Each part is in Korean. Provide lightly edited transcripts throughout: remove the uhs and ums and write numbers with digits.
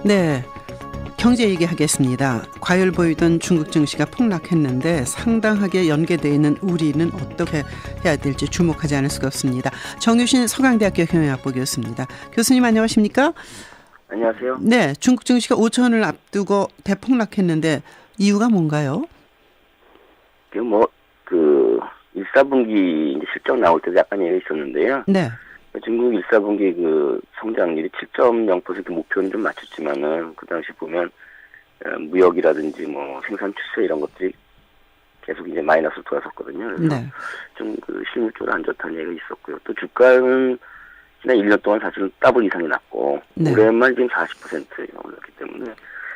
네, 경제 얘기하겠습니다. 과열 보이던 중국 증시가 폭락했는데 상당하게 연계되어 있는 우리는 어떻게 해야 될지 주목하지 않을 수가 없습니다. 정유신 서강대학교 경영학부 교수입니다. 교수님 안녕하십니까? 안녕하세요. 네, 중국 증시가 5천을 앞두고 대폭락했는데 이유가 뭔가요? 그 1사분기 이제 실적 나올 때도 약간 얘기 있었는데요. 네. 중국 1사분기 그 성장률이 7.0% 목표는 좀 맞췄지만은 그 당시 보면 무역이라든지 뭐 생산 추세 이런 것들이 계속 이제 마이너스로 돌아섰거든요. 그래서 네. 좀 그 실물적으로 안 좋다는 얘기가 있었고요. 또 주가는 지난 1년 동안 사실은 더블 이상이 났고 네. 올해만 지금 40% 올랐기 때문에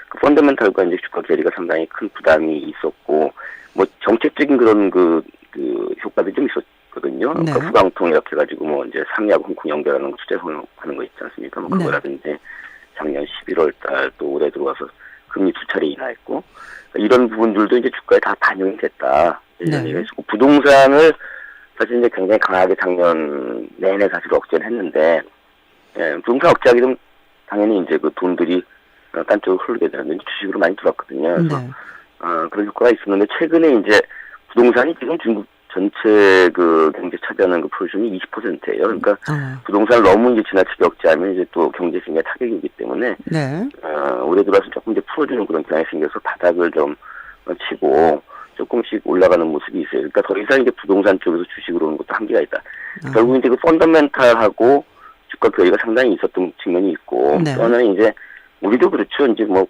그 펀더멘털과 이제 주가 괴리가 상당히 큰 부담이 있었고 뭐 정책적인 그런 그 효과도 좀 있었거든요. 네. 그러니까 후광통 이렇게 해가지고 뭐 이제 상리하고 홍콩 연결하는 거 투자하는 거 있지 않습니까? 뭐 그거라든지 작년 11월 달 또 올해 들어와서 금리 두 차례 인하했고 이런 부분들도 이제 주가에 다 반영이 됐다. 이런 얘기가 있었고 부동산을 사실 이제 굉장히 강하게 작년 내내 사실 억제를 했는데 부동산 억제하기 좀 당연히 이제 그 돈들이 딴 쪽으로 흐르게 되는데 주식으로 많이 들어왔거든요. 그래서 네. 그런 효과가 있었는데 최근에 이제 부동산이 지금 중국 전체 그 경제 차지하는 그 포지션이 20%예요. 그러니까 부동산을 너무 이제 지나치게 억제하면 이제 또 경제 생활에 타격이 오기 때문에 네. 올해 들어와서 조금 이제 풀어주는 그런 경향이 생겨서 바닥을 좀 치고 조금씩 올라가는 모습이 있어요. 그러니까 더 이상 이제 부동산 쪽에서 주식으로 오는 것도 한계가 있다. 결국 이제 그 펀더멘탈하고 주가 괴리가 상당히 있었던 측면이 있고 네. 또 하나는 이제 우리도 그렇죠. 이제 뭐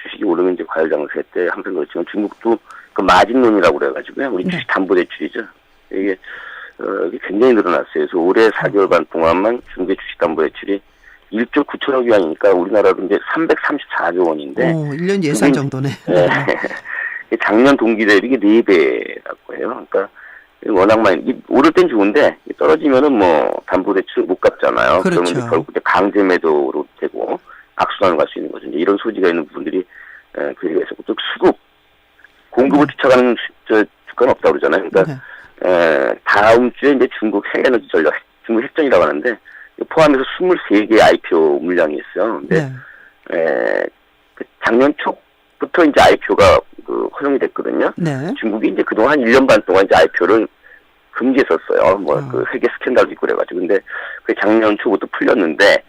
주식이 오르면 이제 과열 장세 때 항상 그렇지만 중국도 그 마진론이라고 그래가지고요. 우리 주식 담보대출이죠. 이게 굉장히 늘어났어요. 그래서 올해 4개월 반 동안만 중국의 주식 담보대출이 1조 9천억 위안이니까 우리나라로 이제 334조 원인데. 1년 예산 정도네. 네. 작년 동기 대비 이게 4배라고 해요. 그러니까 워낙 많이 오를 땐 좋은데 떨어지면은 뭐 담보대출 못 갚잖아요. 그렇죠. 그러면 이제 결국 이제 강제 매도로 되고 악순환을 갈 수 있는 거죠. 이제 이런 소지가 있는 부분들이 그리고 또 수급 공급을 쫓아가는 주가는 없다고 그러잖아요. 그러니까 다음 주에 이제 중국 핵에너지 전략, 중국 핵전이라고 하는데 포함해서 23개 IPO 물량이 있어요. 근데 작년 초부터 이제 IPO가 허용이 됐거든요. 네. 중국이 이제 그동안 1년 반 동안 이제 IPO를 금지했었어요. 뭐 그 회계 스캔들도 있고 그래가지고. 근데 그 작년 초부터 풀렸는데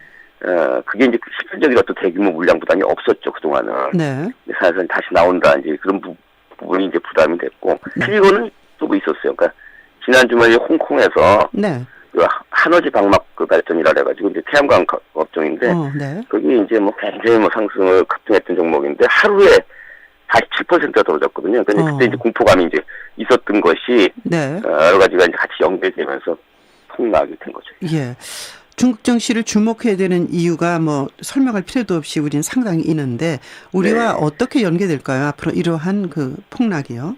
그게 이제 실질적인 어떤 대규모 물량 부담이 없었죠, 그동안은. 네. 사실은 다시 나온다, 이제 그런 부분이 이제 부담이 됐고. 그리고는 또 있었어요. 그러니까, 지난 주말에 홍콩에서. 네. 그 한어지 방막 그 발전이라 해가지고, 이제 태양광 업종인데. 네. 거기 이제 뭐 굉장히 뭐 상승을 급등했던 종목인데, 하루에 47%가 떨어졌거든요. 그러니까 그때 이제 공포감이 이제 있었던 것이. 네. 여러 가지가 이제 같이 연결되면서 폭락이 된 거죠. 예. 중국 증시를 주목해야 되는 이유가 뭐 설명할 필요도 없이 우리는 상당히 있는데 우리와 어떻게 연계될까요? 앞으로 이러한 그 폭락이요?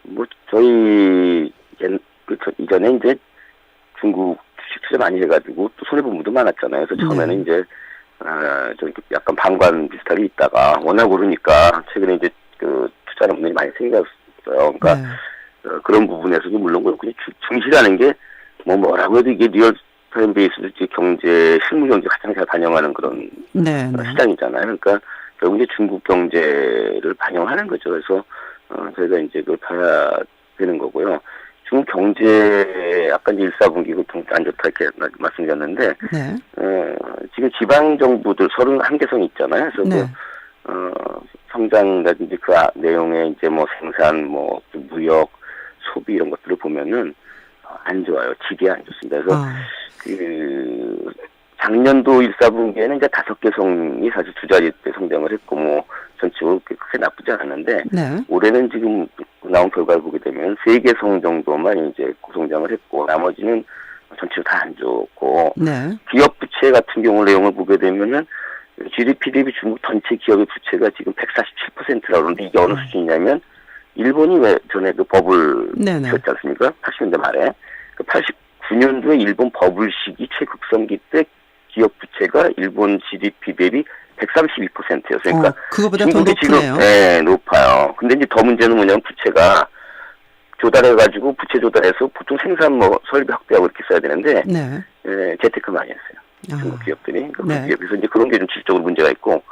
뭐 저희 이전에 이제 중국 주식 투자 많이 해가지고 또 손해본 부분도 많았잖아요. 그래서 처음에는 이제 좀 약간 방관 비슷하게 있다가 워낙 오르니까 최근에 이제 그 투자하는 분들이 많이 생겼어요. 그러니까 그런 부분에서도 물론 그렇고 증시라는 게 뭐라고 해도 이게 리얼 타임 베이스도 경제, 실물 경제 가장 잘 반영하는 그런 시장이잖아요. 그러니까 결국 이제 중국 경제를 반영하는 거죠. 그래서 저희가 이제 그걸 봐야 되는 거고요. 중국 경제 아까 이제 1사분기 안 좋다 이렇게 말씀드렸는데 지금 지방 정부들 31개성이 있잖아요. 그래서 성장이라든지 그 내용에 이제 뭐 생산, 뭐 무역, 소비 이런 것들을 보면은 안 좋아요. 질이 안 좋습니다. 그래서 작년도 1사분기에는 이제 5개 성이 사실 두 자리 때 성장을 했고, 뭐, 전체적으로 크게 나쁘지 않았는데, 올해는 지금 나온 결과를 보게 되면 3개 성 정도만 이제 고성장을 했고, 나머지는 전체로 다 안 좋고, 기업 부채 같은 경우 내용을 보게 되면은, GDP 대비 중국 전체 기업의 부채가 지금 147%라고 그러는데, 이게 어느 수준이냐면, 일본이 왜 전에 그 버블 쳤지 않습니까? 80년대 말에. 89년도에 일본 버블 시기 최극성기 때 기업 부채가 일본 GDP 대비 132%였어요. 그러니까 그거보다 더 높네요. 네, 높아요. 근데 이제 더 문제는 뭐냐면 부채가 조달해가지고 부채 조달해서 보통 생산 뭐 설비 확대하고 이렇게 써야 되는데 재테크 많이 했어요. 중국 기업들이. 그러니까 네. 그 기업에서 이제 그런 게 좀 질적으로 문제가 있고,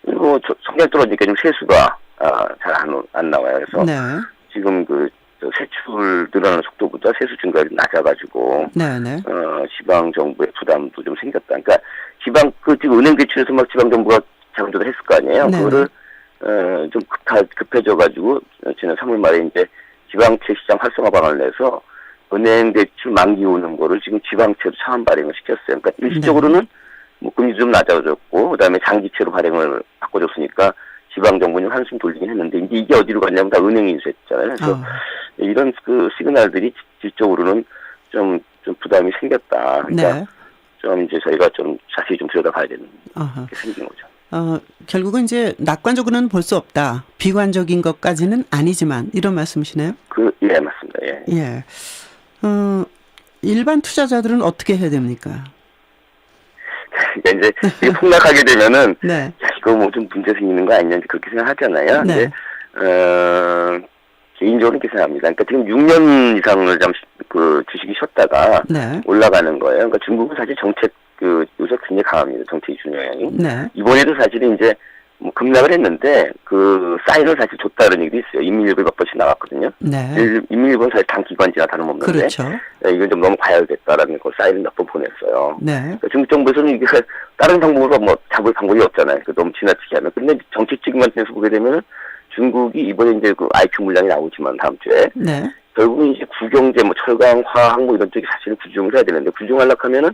그리고 성장 떨어지니까 좀 세수가 잘 안 나와요. 그래서 네. 지금 저 세출 늘어나는 속도보다 세수 증가율이 낮아가지고 네네. 지방 정부의 부담도 좀 생겼다. 그러니까 지금 은행 대출에서 막 지방 정부가 자금 조달했을 거 아니에요. 네네. 그거를 좀 급해져가지고 지난 3월 말에 이제 지방채 시장 활성화 방안을 내서 은행 대출 만기 오는 거를 지금 지방채로 차원 발행을 시켰어요. 그러니까 일시적으로는 뭐 금리도 좀 낮아졌고, 그다음에 장기채로 발행을 바꿔줬으니까 지방 정부는 한숨 돌리긴 했는데, 이제 이게 어디로 갔냐면 다 은행이 인수했잖아요. 그래서 이런 시그널들이 질적으로는 좀 부담이 생겼다. 그러니까 네. 좀 이제 저희가 좀 자세히 좀 들여다봐야 되는 게 생긴 거죠. 결국은 이제 낙관적으로는 볼 수 없다. 비관적인 것까지는 아니지만 이런 말씀이시네요. 예, 맞습니다. 예. 예. 일반 투자자들은 어떻게 해야 됩니까? 그러니까 이제 이게 폭락하게 되면은 네. 야, 이거 뭐 좀 문제 생기는 거 아니냐 그렇게 생각하잖아요. 네. 근데 개인적으로 그렇게 생각합니다. 그러니까 지금 6년 이상을 잠시 주식이 쉬었다가 네. 올라가는 거예요. 그러니까 중국은 사실 정책 요새 굉장히 강합니다. 정책이 중요해요. 네. 이번에도 사실은 이제 뭐 급락을 했는데 사인을 사실 줬다는 얘기도 있어요. 인민일보에 몇 번씩 나왔거든요. 네. 인민일보는 사실 단기관지나 다름없는데 그렇죠. 이건 좀 너무 과열됐다라는 걸 사인을 몇 번 보냈어요. 네. 그러니까 중국 정부에서는 이게 다른 방법으로 뭐 잡을 방법이 없잖아요. 너무 지나치게 하면. 근데 정책적인 관점에서 보게 되면은 중국이 이번에 이제 IQ 물량이 나오지만 다음 주에 네. 결국은 이제 구경제, 뭐 철강, 화학 뭐 이런 쪽이 사실은 구중을 해야 되는데 구중하려고 하면은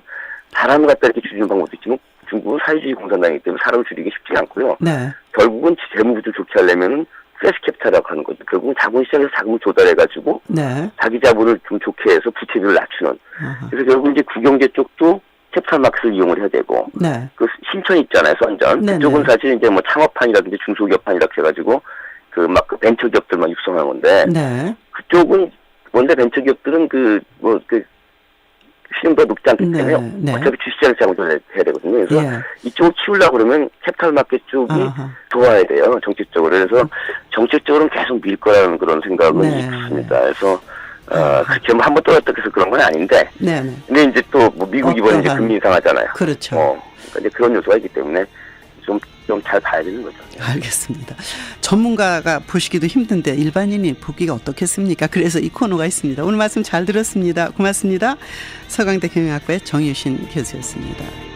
사람을 갖다 이렇게 줄이는 방법도 있지만 중국은 사회주의 공산당이기 때문에 사람을 줄이기 쉽지 않고요. 네. 결국은 재무구조 좋게 하려면은 프레스 캐피탈이라고 하는 거죠. 결국은 자본시장에서 자금을 조달해가지고 네. 자기 자본을 좀 좋게 해서 부채비를 낮추는. 그래서 결국 이제 구경제 쪽도 캐피탈 마켓을 이용을 해야 되고. 네. 신천 있잖아요, 선전. 네네. 그쪽은 사실 이제 뭐 창업판이라든지 중소기업판이라고 해가지고 벤처기업들만 육성한 건데. 네. 그쪽은 원래 벤처기업들은 시중도가 높지 않기 때문에 네. 어차피 주식시장을 자본조달 해야 되거든요. 그래서 예. 이쪽을 키우려고 그러면 캐피탈 마켓 쪽이 좋아야 돼요. 정책적으로. 그래서 정책적으로는 계속 밀 거라는 그런 생각은 네. 있습니다. 그래서 그렇게 뭐 한번 떨어졌다 해서 그런 건 아닌데. 네네. 근데 이제 또 뭐 미국 이번에 이제 금리 인상하잖아요. 그렇죠. 그러니까 이제 그런 요소가 있기 때문에 좀 잘 봐야 되는 거죠. 알겠습니다. 전문가가 보시기도 힘든데 일반인이 보기가 어떻겠습니까? 그래서 이 코너가 있습니다. 오늘 말씀 잘 들었습니다. 고맙습니다. 서강대 경영학과의 정유신 교수였습니다.